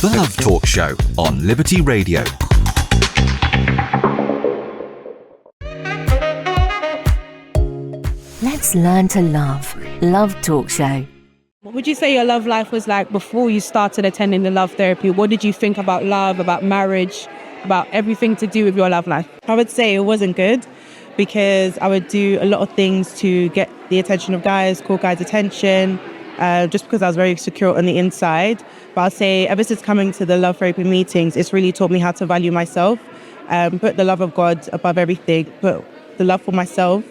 The Love Talk Show on Liberty Radio. Let's learn to love. Love Talk Show. What would you say your love life was like before you started attending the love therapy? What did you think about love, about marriage, about everything to do with your love life? I would say it wasn't good because I would do a lot of things to get the attention of guys, call guys' attention, just because I was very secure on the inside. But I'll say ever since coming to the love therapy meetings, it's really taught me how to value myself, put the love of God above everything, put the love for myself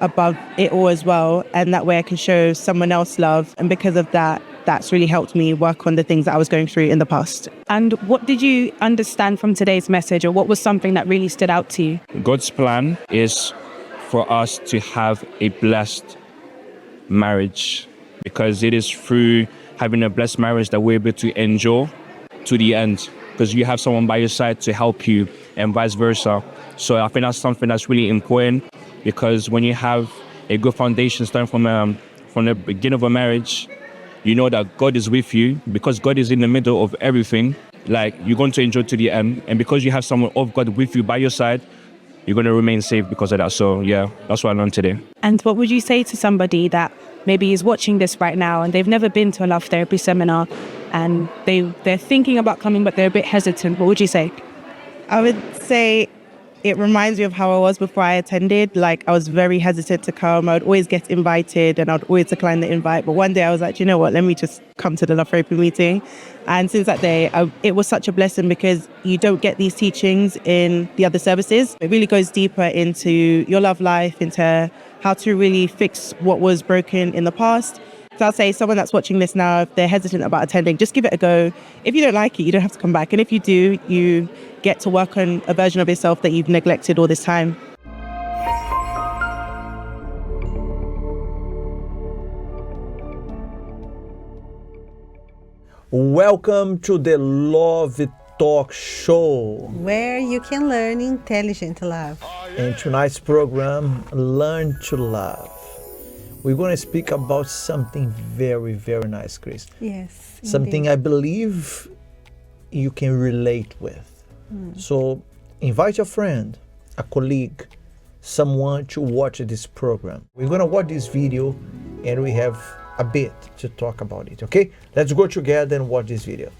above it all as well. And that way I can show someone else love. And because of that, that's really helped me work on the things that I was going through in the past. And what did you understand from today's message, or what was something that really stood out to you? God's plan is for us to have a blessed marriage, because it is through having a blessed marriage that we're able to endure to the end, because you have someone by your side to help you and vice versa. So I think that's something that's really important, because when you have a good foundation starting from the beginning of a marriage, you know that God is with you, because God is in the middle of everything. Like, you're going to enjoy to the end, and because you have someone of God with you by your side, you're going to remain safe because of that. So yeah, that's what I learned today. And what would you say to somebody that maybe is watching this right now and they've never been to a love therapy seminar and they're thinking about coming but they're a bit hesitant? What would you say? I would say it reminds me of how I was before I attended. Like, I was very hesitant to come. I would always get invited and I'd always decline the invite. But one day I was like, you know what, let me just come to the love therapy meeting. And since that day, it was such a blessing, because you don't get these teachings in the other services. It really goes deeper into your love life, into how to really fix what was broken in the past. So I'll say someone that's watching this now, if they're hesitant about attending, just give it a go. If you don't like it, you don't have to come back. And if you do, you get to work on a version of yourself that you've neglected all this time. Welcome to the Love Talk Show, where you can learn intelligent love. In tonight's program, Learn to Love, we're going to speak about something very, very nice, Chris. Yes. Something indeed. I believe you can relate with. So invite your friend, a colleague, someone to watch this program. We're going to watch this video and we have a bit to talk about it, okay? Let's go together and watch this video.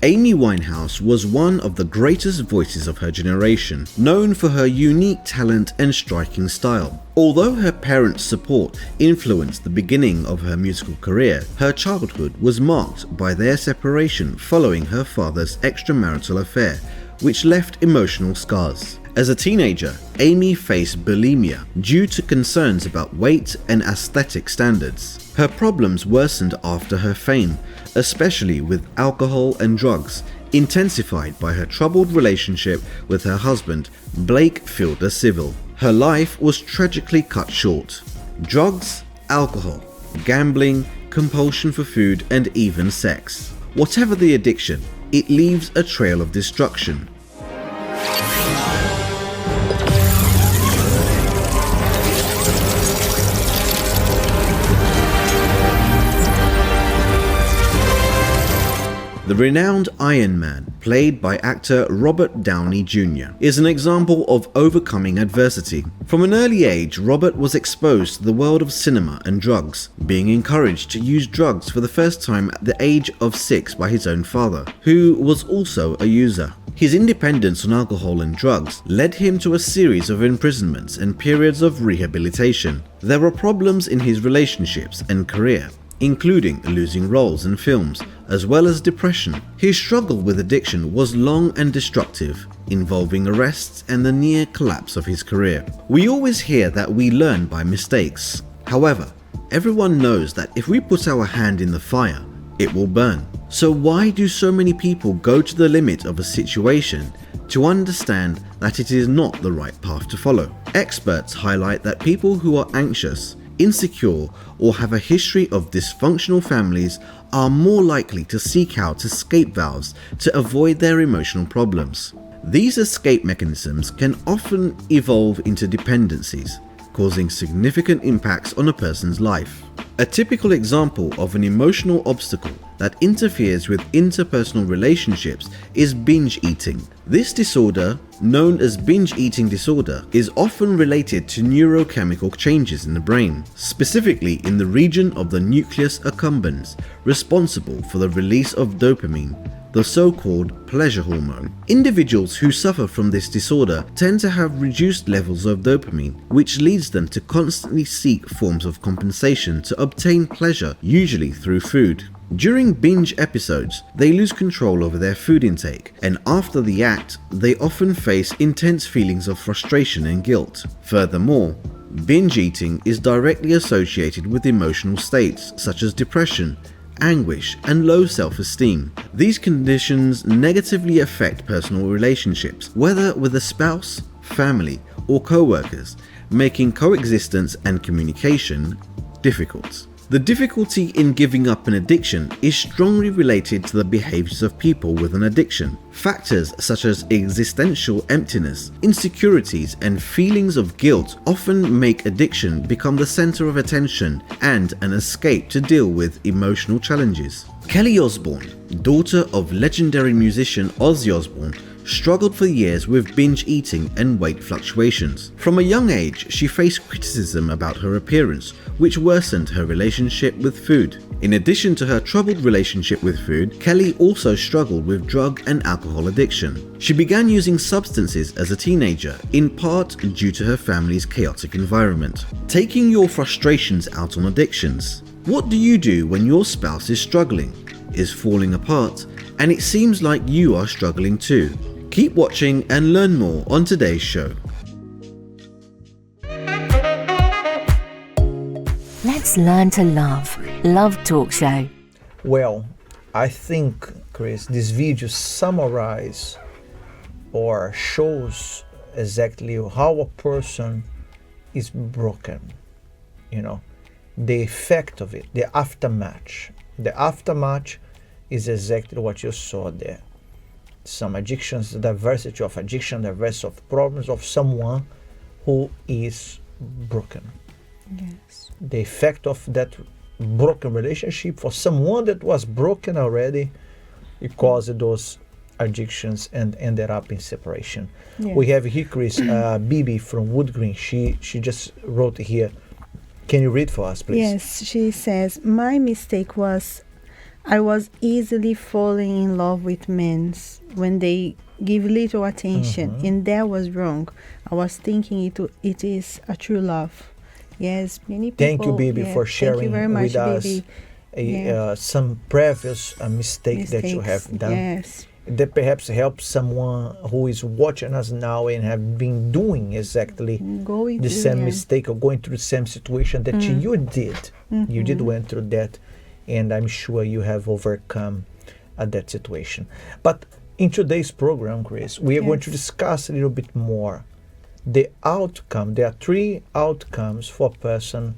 Amy Winehouse was one of the greatest voices of her generation, known for her unique talent and striking style. Although her parents' support influenced the beginning of her musical career, her childhood was marked by their separation following her father's extramarital affair, which left emotional scars. As a teenager, Amy faced bulimia due to concerns about weight and aesthetic standards. Her problems worsened after her fame, especially with alcohol and drugs, intensified by her troubled relationship with her husband, Blake Fielder Civil. Her life was tragically cut short. Drugs, alcohol, gambling, compulsion for food, and even sex. Whatever the addiction, it leaves a trail of destruction. The renowned Iron Man, played by actor Robert Downey Jr., is an example of overcoming adversity. From an early age, Robert was exposed to the world of cinema and drugs, being encouraged to use drugs for the first time at the age of 6 by his own father, who was also a user. His independence on alcohol and drugs led him to a series of imprisonments and periods of rehabilitation. There were problems in his relationships and career, including losing roles in films, as well as depression. His struggle with addiction was long and destructive, involving arrests and the near collapse of his career. We always hear that we learn by mistakes. However, everyone knows that if we put our hand in the fire, it will burn. So why do so many people go to the limit of a situation to understand that it is not the right path to follow? Experts highlight that people who are anxious, insecure, or have a history of dysfunctional families are more likely to seek out escape valves to avoid their emotional problems. These escape mechanisms can often evolve into dependencies, causing significant impacts on a person's life. A typical example of an emotional obstacle that interferes with interpersonal relationships is binge eating. This disorder, known as binge eating disorder, is often related to neurochemical changes in the brain, specifically in the region of the nucleus accumbens, responsible for the release of dopamine, the so-called pleasure hormone. Individuals who suffer from this disorder tend to have reduced levels of dopamine, which leads them to constantly seek forms of compensation to obtain pleasure, usually through food. During binge episodes, they lose control over their food intake, and after the act, they often face intense feelings of frustration and guilt. Furthermore, binge eating is directly associated with emotional states such as depression, anguish, and low self-esteem. These conditions negatively affect personal relationships, whether with a spouse, family, or co-workers, making coexistence and communication difficult. The difficulty in giving up an addiction is strongly related to the behaviors of people with an addiction. Factors such as existential emptiness, insecurities, and feelings of guilt often make addiction become the center of attention and an escape to deal with emotional challenges. Kelly Osbourne, daughter of legendary musician Ozzy Osbourne, struggled for years with binge eating and weight fluctuations. From a young age, she faced criticism about her appearance, which worsened her relationship with food. In addition to her troubled relationship with food, Kelly also struggled with drug and alcohol addiction. She began using substances as a teenager, in part due to her family's chaotic environment. Taking your frustrations out on addictions. What do you do when your spouse is struggling, is falling apart, and it seems like you are struggling too? Keep watching and learn more on today's show. Let's learn to love. Love Talk Show. Well, I think, Chris, this video summarizes or shows exactly how a person is broken. You know, the effect of it, the aftermath. The aftermath is exactly what you saw there. Some addictions, the diversity of addiction, the diversity of problems of someone who is broken. Yes. The effect of that broken relationship for someone that was broken already, it caused those addictions and ended up in separation. Yes. We have here, Chris, Bibi from Woodgreen. She just wrote here. Can you read for us, please? Yes, she says, my mistake was I was easily falling in love with men when they give little attention, and that was wrong. I was thinking it is a true love. Yes, many people. Thank you, Bibi, for sharing thank you very much, with us Bibi. some previous mistakes that you have done. Yes. That perhaps helps someone who is watching us now and have been doing exactly Going the through, same yeah. mistake or going through the same situation that you did. You did went through that, and I'm sure you have overcome that situation. But in today's program, Chris, we are going to discuss a little bit more the outcome. There are 3 outcomes for a person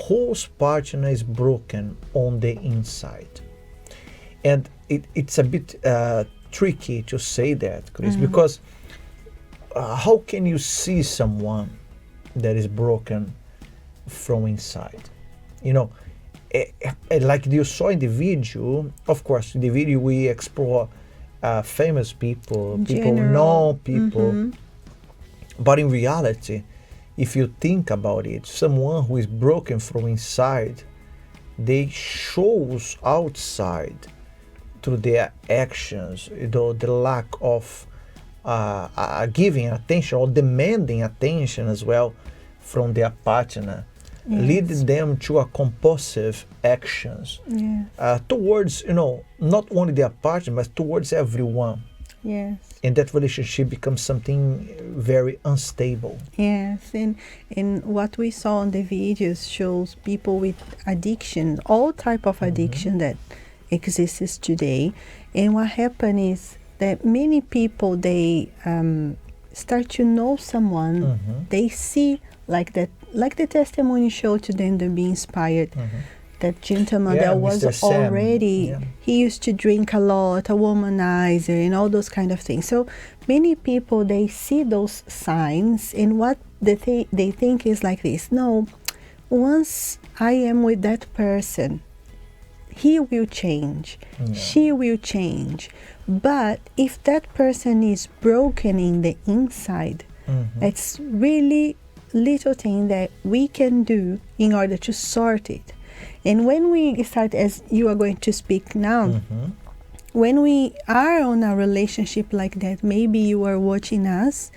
whose partner is broken on the inside. And it's a bit tricky to say that, Chris, because how can you see someone that is broken from inside? You know, like you saw in the video, of course, in the video we explore famous people, known people. But in reality, if you think about it, someone who is broken from inside, they shows outside through their actions, the lack of giving attention or demanding attention as well from their partner, leading them to a compulsive actions towards, not only their partner, but towards everyone. Yes. And that relationship becomes something very unstable. Yes, and what we saw on the videos shows people with addiction, all type of addiction that exists today. And what happened is that many people, they start to know someone, they see like that, like the testimony showed to them, they be inspired. That gentleman that was Mr. Sam, already, he used to drink a lot, a womanizer, and all those kind of things. So many people, they see those signs, and what they think is like this: no, once I am with that person, he will change, she will change. But if that person is broken in the inside, it's really little thing that we can do in order to sort it. And when we start, as you are going to speak now, when we are on a relationship like that, maybe you are watching us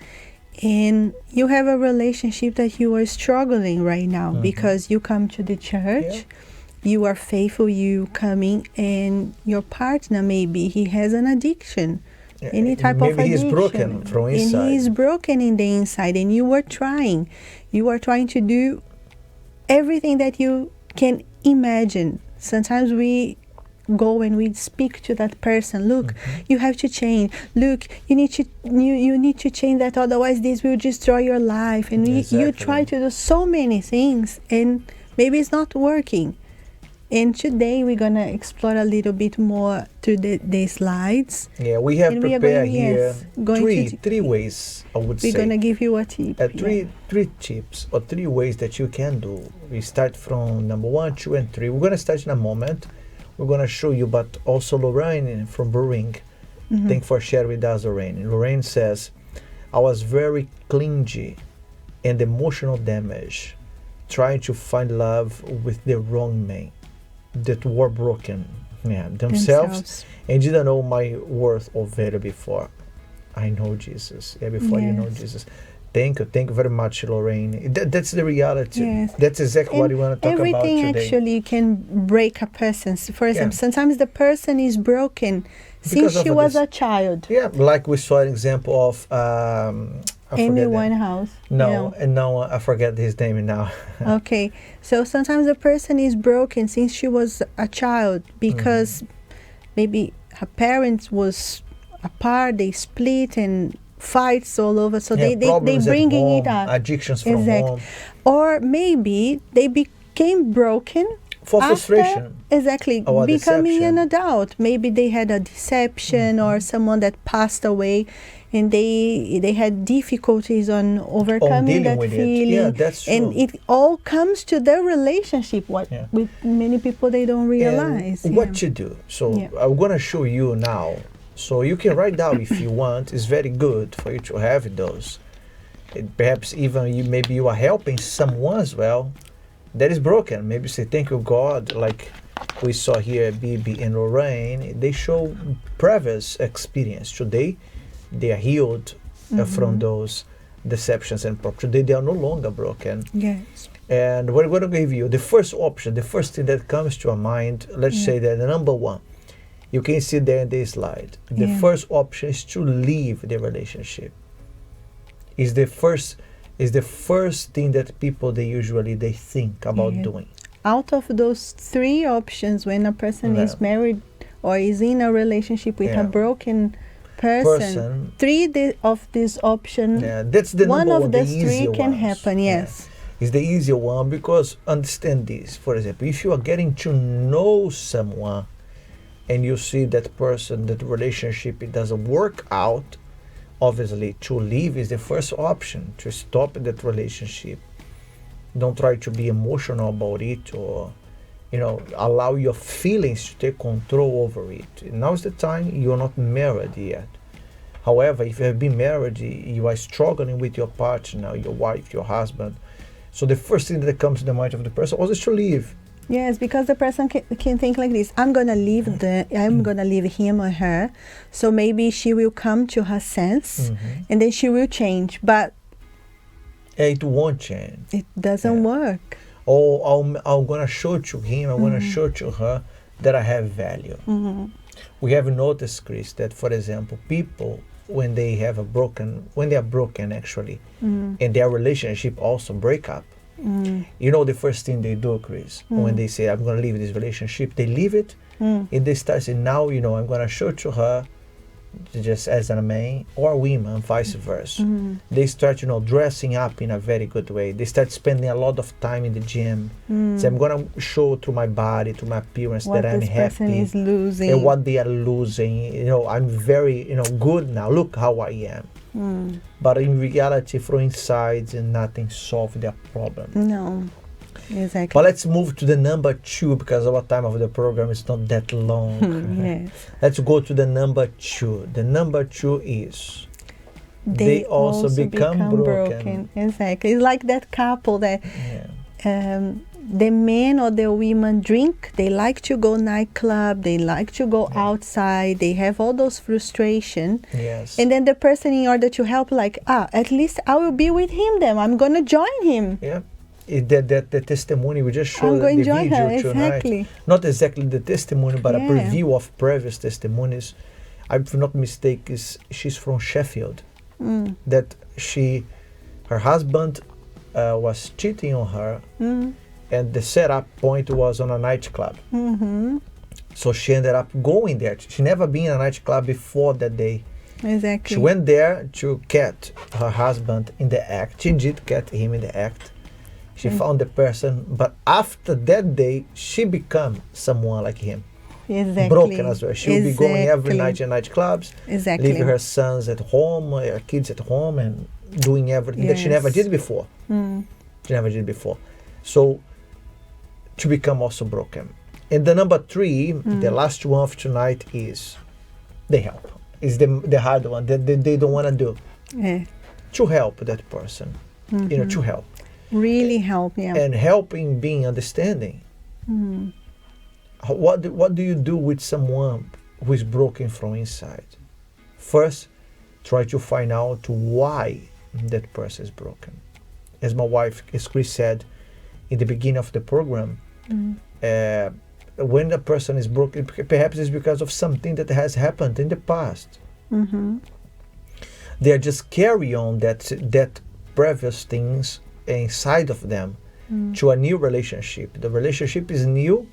and you have a relationship that you are struggling right now because you come to the church, you are faithful, you coming, and your partner, maybe he has an addiction, any type of addiction. Maybe he's broken from inside. And he's broken in the inside, and you are trying to do everything that you can imagine. Sometimes we go and we speak to that person. Look, you have to change. Look, you need to change that, otherwise this will destroy your life. And you try to do so many things, and maybe it's not working. And today we're gonna explore a little bit more through the slides. Yeah, we have And prepared here going three ways, I would say. We're gonna give you a tip. Three tips or 3 ways that you can do. We start from number 1, 2, and 3. We're gonna start in a moment. We're gonna show you, but also Lorraine from Bering. Thank you for sharing with us, Lorraine. Lorraine says, I was very clingy and emotional damage, trying to find love with the wrong man that were broken themselves and didn't know my worth or value before I know Jesus. Before you know Jesus. Thank you very much, Lorraine. That's the reality. Yes. That's exactly what we want to talk about today. Everything actually can break a person. For example, sometimes the person is broken since she was a child. Yeah, like we saw an example of Amy Winehouse. No, I forget his name now. Okay, so sometimes a person is broken since she was a child because maybe her parents was apart, they split, and fights all over. So they bringing it up. Addictions from home. Or maybe they became broken for frustration. Exactly, becoming an adult. Maybe they had a deception or someone that passed away, and they had difficulties on overcoming that feeling. Yeah, that's true. And it all comes to their relationship. With many people they don't realize. What to do? So I'm gonna show you now. So you can write down if you want. It's very good for you to have those. Perhaps even maybe you are helping someone as well that is broken. Maybe say thank you God, like we saw here Bibi and Lorraine. They show previous experience. Today they are healed from those deceptions, and today they are no longer broken. Yes. And we're going to give you the first option, the first thing that comes to our mind. Let's say that the number 1. You can see there in this slide. The first option is to leave the relationship. Is the first thing that people they think about doing. Out of those 3 options, when a person is married or is in a relationship with a broken person, 3 of these options, that's the one number of one, these 3 can happen. Yes. It's the easier one because understand this. For example, if you are getting to know someone and you see that person, that relationship, it doesn't work out, obviously to leave is the first option, to stop that relationship. Don't try to be emotional about it, or allow your feelings to take control over it. Now is the time. You're not married yet. However, if you have been married, you are struggling with your partner, your wife, your husband. So the first thing that comes to the mind of the person is to leave. Yes, because the person can think like this: I'm gonna leave him or her, so maybe she will come to her sense, and then she will change. But it won't change. It doesn't work. Or I'm gonna show to him, I'm gonna show to her that I have value. We have noticed, Chris, that for example, people when they are broken actually, and their relationship also break up. The first thing they do, Chris, when they say, I'm going to leave this relationship, they leave it, and they start saying, now, I'm going to show to her, just as a man or women, vice versa. They start, dressing up in a very good way. They start spending a lot of time in the gym. So I'm going to show to my body, to my appearance, what that I'm happy. Person is losing. And what they are losing. I'm very, good now. Look how I am. But in reality, from inside, nothing solved their problem. No. Exactly. But let's move to the number 2 because our time of the program is not that long. Yes. Let's go to the number 2. The number 2 is they also become broken. Exactly. It's like that couple that Yeah. the men or the women drink, they like to go nightclub, they like to go outside, they have all those frustration. Yes. And then the person, in order to help, like, at least I will be with him then. I'm going to join him. Yeah. The testimony we just showed I'm going the to join video her, tonight. exactly. Not exactly the testimony, but a Yeah. preview of previous testimonies. If I'm not mistaken, she's from Sheffield. That her husband was cheating on her, and the setup point was on a nightclub. So she ended up going there. She never been in a nightclub before that day. Exactly. She went there to catch her husband in the act. She did catch him in the act. She found the person, but after that day, she became someone like him. Exactly. Broken as well. She will be going every night in nightclubs, Exactly. leaving her sons at home, her kids at home, and doing everything that she never Yes. did before. She never did before. So, to become also broken. And the number 3, the last one of tonight is they help. Is the hard one that they don't want to do. Yeah. To help that person, to help. Really help, yeah. And helping being understanding. What do you do with someone who is broken from inside? First, try to find out why that person is broken. As my wife, as Chris said in the beginning of the program, when a person is broken, perhaps it's because of something that has happened in the past. They are just carry on that previous things inside of them to a new relationship. The relationship is new,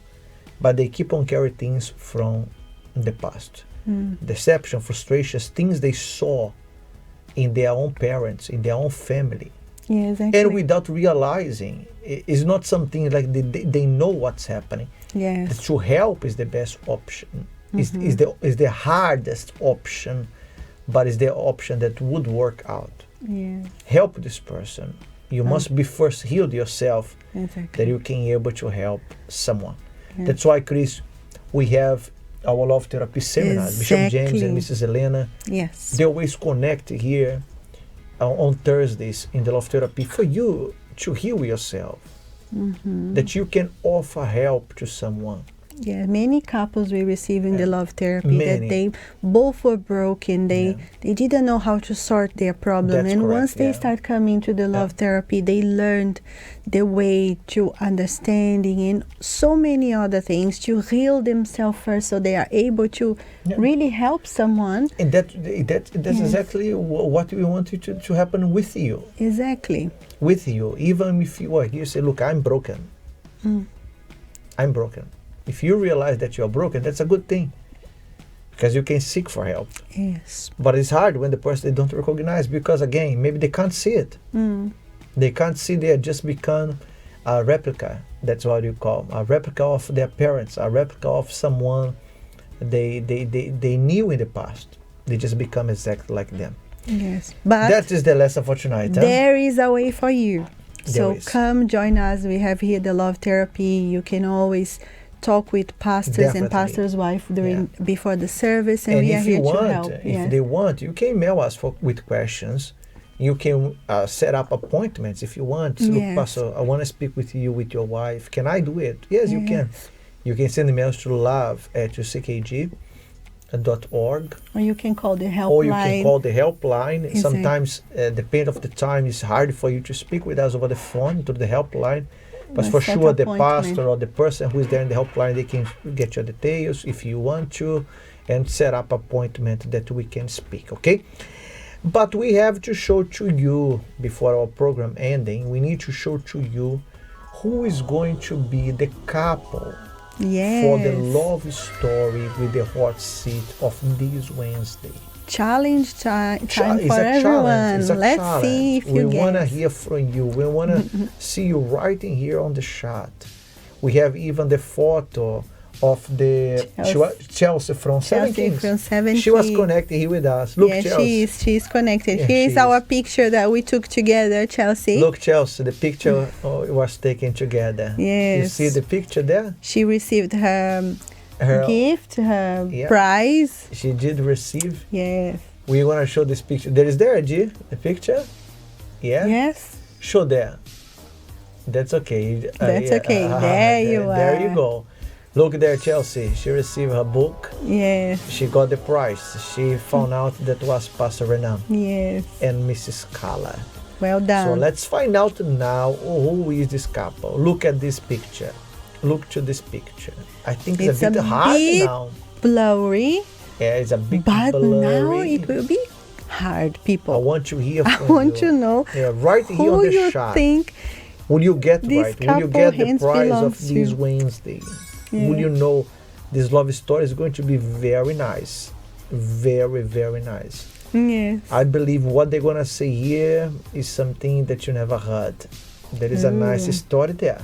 but they keep on carrying things from the past. Deception, frustrations, things they saw in their own parents, in their own family. Yeah, exactly. And without realizing, it's not something like they know what's happening. Yes. To help is the best option. Is the hardest option, but it's the option that would work out. Yeah. Help this person. You must be first healed yourself Exactly. that you can be able to help someone. Yeah. That's why, Chris, we have our love therapy seminars. Bishop James and Mrs. Elena, Yes. they always connect here on Thursdays in the love therapy for you to heal yourself. That you can offer help to someone. Yeah, many couples we receive in the love therapy Many. that they both were broken. They didn't know how to sort their problem. That's And correct, once they start coming to the love therapy, they learned the way to understanding and so many other things to heal themselves first, so they are able to really help someone. And that's exactly what we want it to happen with you. Exactly. With you, even if you are here, say, look, I'm broken. I'm broken. If you realize that you're broken, that's a good thing, because you can seek for help. Yes. But it's hard when the person they don't recognize, because again, maybe they can't see it. They can't see, they have just become a replica. That's what you call a replica of their parents, a replica of someone they knew in the past. They just become exactly like them. Yes. But That is the lesson for tonight. Huh? there is a way for you. So is. come join us. We have here the love therapy. You can always talk with pastors Definitely. and pastor's wife before the service, and, And we are if here you want, to help. if they want, you can email us with questions. You can set up appointments if you want. Look, Yes. Pastor, I want to speak with you, with your wife. Can I do it? Yes, you can. Yes. You can send emails to love@ckg.org, Or you can call the helpline. or you can call the helpline. Exactly. Sometimes, depending of the time, it's hard for you to speak with us over the phone through the helpline. But Let's for set sure, the appointment. pastor or the person who is there in the helpline, they can get your details if you want to, and set up appointment that we can speak. Okay. But we have to show to you, before our program ending, we need to show to you who is going to be the couple Yes. for the love story with the hot seat of this Wednesday. Challenge time It's for a everyone. challenge. It's a Let's challenge. see if you We want to guess. hear from you. We want to see you writing here on the chat. We have even the photo of the Chelsea from 17. From 17. She was connected here with us. Look, yeah, Chelsea. she's connected. Yeah, Here's she our is. picture that we took together, Chelsea. Look, Chelsea, the picture was taken together. Yes. You see the picture there? She received her Her gift, her Yeah. prize. She did receive. Yes. We want to show this picture. There is there, G, the picture? Yeah? Yes. Show there. That's okay. That's okay. There you There are. you go. Look there, Chelsea. She received her book. Yes. She got the prize. She found out that was Pastor Renan Yes. and Mrs. Kala. Well done. So let's find out now who is this couple. Look at this picture. Look to this picture. I think it's a bit hard bit now. blurry, Yeah, it's a bit but blurry. now it will be hard, I people. want to hear I from want you. to know Yeah, right here who on the you shot. think Will you get this right? Will you couple get the hands prize of belongs this to? Wednesday? Yeah. Will you know this love story is going to be very nice? Very, very nice. Yes. I believe what they're gonna say here is something that you never heard. There is a nice story there.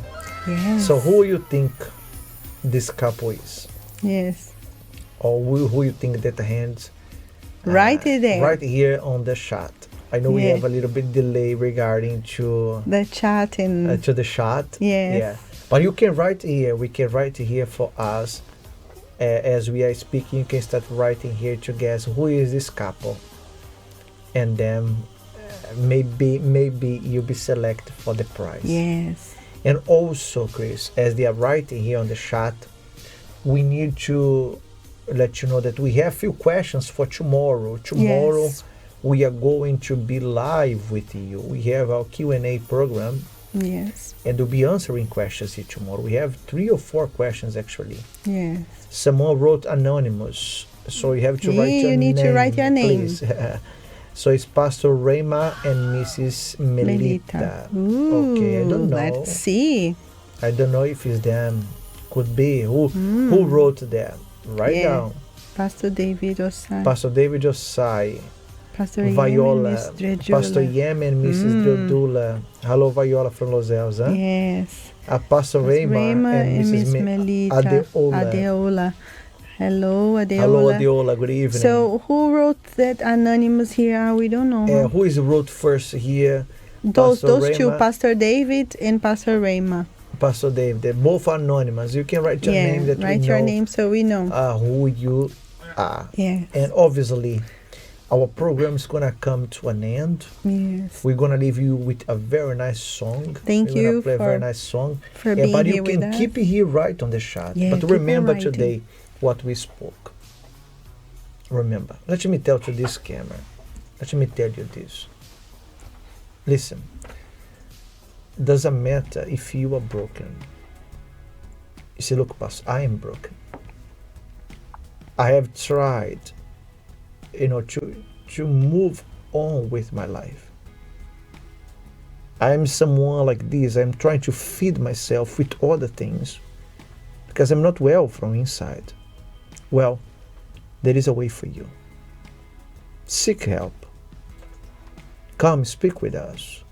Yes. So who you think this couple is? Yes. Or who you think that the hands Right there. right here on the shot. I know we Yeah. have a little bit delay regarding to The chat and to the shot. Yes. Yeah. But you can write here. We can write here for us as we are speaking. You can start writing here to guess who is this couple, and then maybe you'll be selected for the prize. yes. And also, Chris, as they are writing here on the chat, we need to let you know that we have few questions for tomorrow. Tomorrow, Yes. we are going to be live with you. We have our Q&A program, Yes. and we'll be answering questions here tomorrow. We have 3 or 4 questions actually. Yes. Someone wrote anonymous, so you have to Yeah, write your you name. need to write your name. Please. So it's Pastor Rema and Mrs. Melita. Ooh, Okay, I don't know. Let's see. I don't know if it's them. Could be. Who wrote that? Write Yeah. down. Pastor David Osai. Pastor David Josai, Pastor Viola, Yemen, Miss Dredula. Pastor Yem and Mrs. Dredula. Hello, Viola from Los Angeles. Huh? Yes. Pastor Rema and Mrs. Miss Melita. Adeola. Adeola. Hello, Adeola. Hello, Adeola. Good evening. So, who wrote that anonymous here? We don't know. Who is wrote first here? those Pastor two, Rema, Pastor David and Pastor Rema. Pastor Dave. They're both anonymous. You can write your name that write we your know name so we know. who you are. Yes. And obviously, our program is gonna come to an end. Yes. We're gonna leave you with a very nice song. Thank We're you gonna play a very for- nice song. for being but you here with can us. keep it here right on the shot. Yeah, but keep on remember writing. today what we spoke. Remember. Let me tell to this camera. Let me tell you this. Listen. Doesn't matter if you are broken. You say, look, Pastor, I am broken. I have tried, to move on with my life. I am someone like this. I'm trying to feed myself with other things because I'm not well from inside. Well, there is a way for you. Seek help. Come speak with us.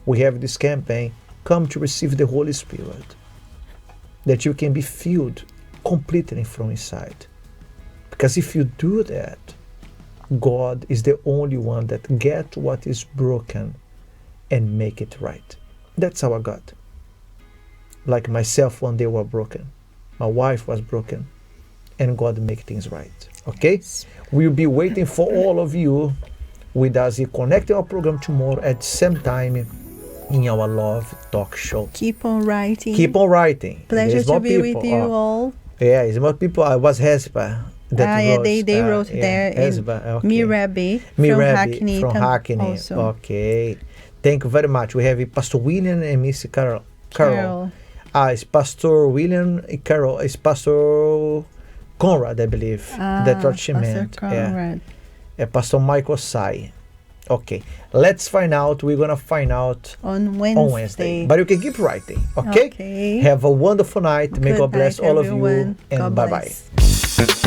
We have this campaign, Come to Receive the Holy Spirit, that you can be filled completely from inside. Because if you do that, God is the only one that gets what is broken and make it right. That's our God. Like myself, one day was broken. My wife was broken. And God make things right. Okay? We'll be waiting for all of you with us. You connect our program tomorrow at the same time in our Love Talk Show. Keep on writing. Keep on writing. Pleasure There's to more be people. with you all. Yeah, it's more people. I was Hesba. They wrote there. Hesba, okay. Mirabi from Mirabi Hackney. from Hackney. Also. Okay. Thank you very much. We have Pastor William and Miss Carol. It's Pastor William and Carol. It's Pastor Conrad, I believe. That's what she Pastor meant. Conrad. Yeah. Pastor Michael Sai. Okay. Let's find out. We're going to find out on Wednesday. But you can keep writing. Okay? Okay. Have a wonderful night. May Good God bless night, all everyone. of you. And God bye-bye. bless.